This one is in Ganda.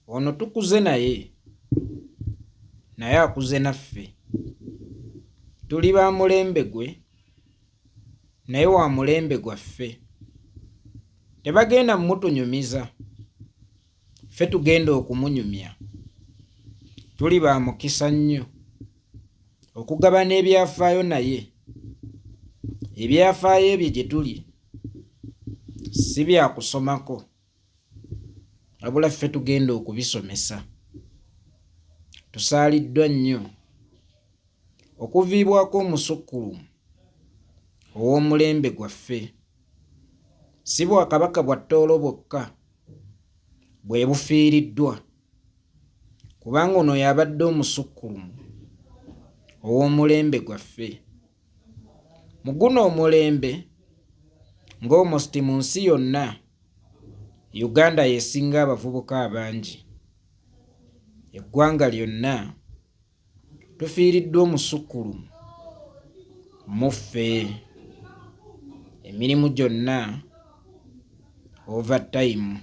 ono tukuze naye akuze naffe. Tuli ba mulembe gwe naye wa mulembe gwaffe. Tebagenda mutunyumiza, ffe tugenda okumunyumya. Tuli ba mukisa nnyo okugabana ebyafaayo naye. Ebyafaayo ebyo gye tuli si bya kusomako, wabula ffe tugenda okubisomesa. Tusaaliddwa nnyo okuviibwako omusukkulumu ow'omulembe gwaffe. Si Bwakabaka bwa Tooro bwokka bwe bufiiriddwa, kubanga ono yabadde omusukkulumu ow'omulembe gwaffe. Mu guno omulembe ng'omusiti mu nsi yonna, Uganda y'esinga abavubuka abangi. Eggwanga lyonna tufiiriddwa omusukkulumu mu ffe. Emirimu gyonna overtime